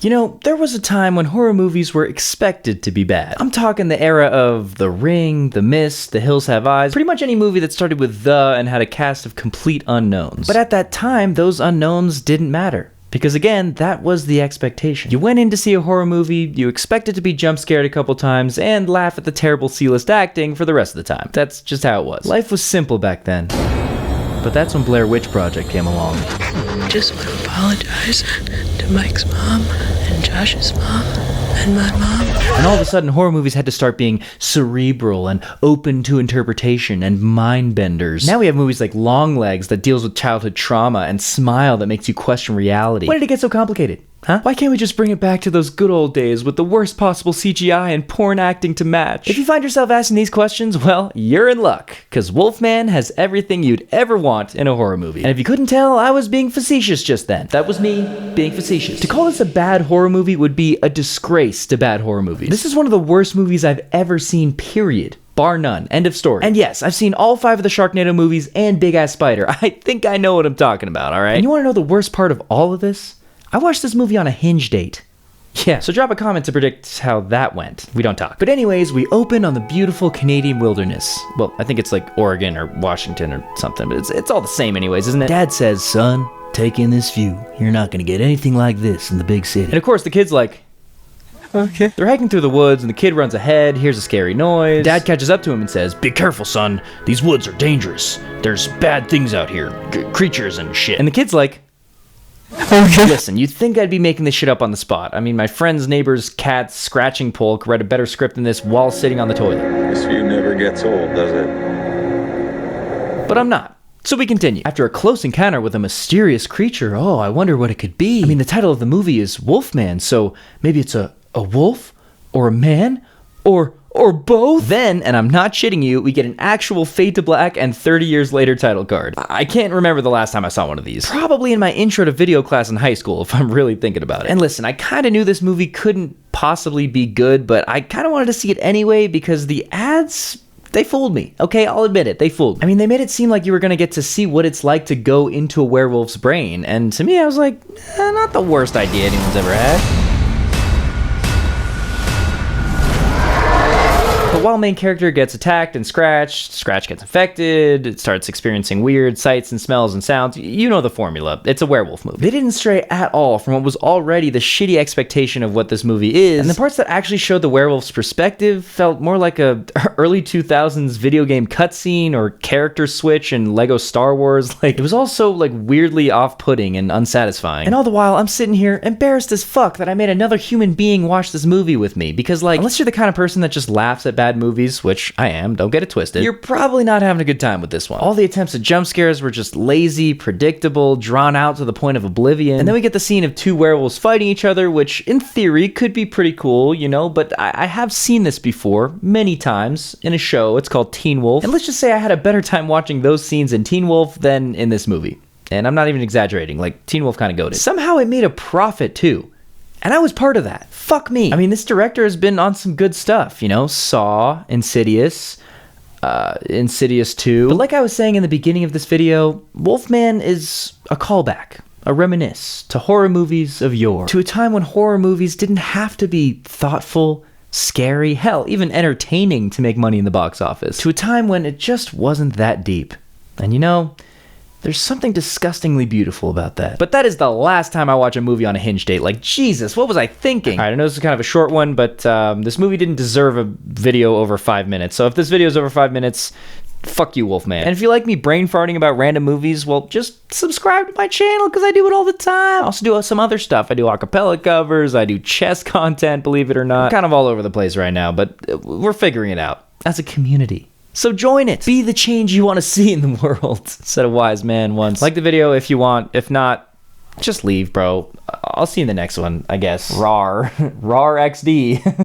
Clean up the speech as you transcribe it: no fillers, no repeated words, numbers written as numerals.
You know, there was a time when horror movies were expected to be bad. I'm talking the era of The Ring, The Mist, The Hills Have Eyes, pretty much any movie that started with "the" and had a cast of complete unknowns. But at that time, those unknowns didn't matter. Because again, that was the expectation. You went in to see a horror movie, you expected to be jump scared a couple times, and laugh at the terrible C-list acting for the rest of the time. That's just how it was. Life was simple back then. But that's when Blair Witch Project came along. Just want to apologize to Mike's mom and Josh's mom and my mom. And all of a sudden, horror movies had to start being cerebral and open to interpretation and mind benders. Now we have movies like Longlegs that deals with childhood trauma and Smile that makes you question reality. Why did it get so complicated? Huh? Why can't we just bring it back to those good old days with the worst possible CGI and porn acting to match? If you find yourself asking these questions, well, you're in luck, because Wolfman has everything you'd ever want in a horror movie. And if you couldn't tell, I was being facetious just then. That was me being facetious. To call this a bad horror movie would be a disgrace to bad horror movies. This is one of the worst movies I've ever seen, period. Bar none. End of story. And yes, I've seen all 5 of the Sharknado movies and Big Ass Spider. I think I know what I'm talking about, alright? And you want to know the worst part of all of this? I watched this movie on a Hinge date. Yeah, so drop a comment to predict how that went. We don't talk. But anyways, we open on the beautiful Canadian wilderness. Well, I think it's like Oregon or Washington or something, but it's all the same anyways, isn't it? Dad says, "Son, take in this view. You're not gonna get anything like this in the big city." And of course, the kid's like, okay. They're hiking through the woods and the kid runs ahead, hears a scary noise. Dad catches up to him and says, "Be careful, son. These woods are dangerous. There's bad things out here. Creatures and shit." And the kid's like, okay. Listen, you'd think I'd be making this shit up on the spot. I mean, my friend's neighbor's cat's scratching pole could write a better script than this while sitting on the toilet. This view never gets old, does it? But I'm not. So we continue. After a close encounter with a mysterious creature, oh, I wonder what it could be. I mean, the title of the movie is Wolfman, so maybe it's a wolf? Or a man? Or both? Then, and I'm not shitting you, we get an actual Fade to Black and 30 Years Later title card. I can't remember the last time I saw one of these. Probably in my intro to video class in high school, if I'm really thinking about it. And listen, I kinda knew this movie couldn't possibly be good, but I kinda wanted to see it anyway because the ads, they fooled me. Okay, I'll admit it, they fooled me. I mean, they made it seem like you were gonna get to see what it's like to go into a werewolf's brain, and to me, I was like, not the worst idea anyone's ever had. But while main character gets attacked and Scratch gets infected, it starts experiencing weird sights and smells and sounds. You know the formula. It's a werewolf movie. They didn't stray at all from what was already the shitty expectation of what this movie is. And the parts that actually showed the werewolf's perspective felt more like a early 2000s video game cutscene or character switch in Lego Star Wars. Like, it was also like weirdly off-putting and unsatisfying. And all the while, I'm sitting here embarrassed as fuck that I made another human being watch this movie with me. Because like, unless you're the kind of person that just laughs at bad movies, which I am, don't get it twisted, you're probably not having a good time with this one. All the attempts at jump scares were just lazy, predictable, drawn out to the point of oblivion. And then we get the scene of 2 werewolves fighting each other, which in theory could be pretty cool, you know, but I have seen this before many times in a show. It's called Teen Wolf. And let's just say I had a better time watching those scenes in Teen Wolf than in this movie. And I'm not even exaggerating, like Teen Wolf kind of goated. Somehow it made a profit too. And I was part of that. Fuck me. I mean, this director has been on some good stuff, you know, Saw, Insidious 2. But like I was saying in the beginning of this video, Wolfman is a callback, a reminisce to horror movies of yore. To a time when horror movies didn't have to be thoughtful, scary, hell, even entertaining to make money in the box office. To a time when it just wasn't that deep. And you know, there's something disgustingly beautiful about that. But that is the last time I watch a movie on a Hinge date. Like, Jesus, what was I thinking? All right, I know this is kind of a short one, but this movie didn't deserve a video over 5 minutes. So if this video is over 5 minutes, fuck you, Wolfman. And if you like me brain farting about random movies, well, just subscribe to my channel because I do it all the time. I also do some other stuff. I do acapella covers. I do chess content, believe it or not. I'm kind of all over the place right now, but we're figuring it out as a community. So join it. Be the change you want to see in the world, said a wise man once. Like the video if you want. If not, just leave, bro. I'll see you in the next one, I guess. Rawr. Rawr XD.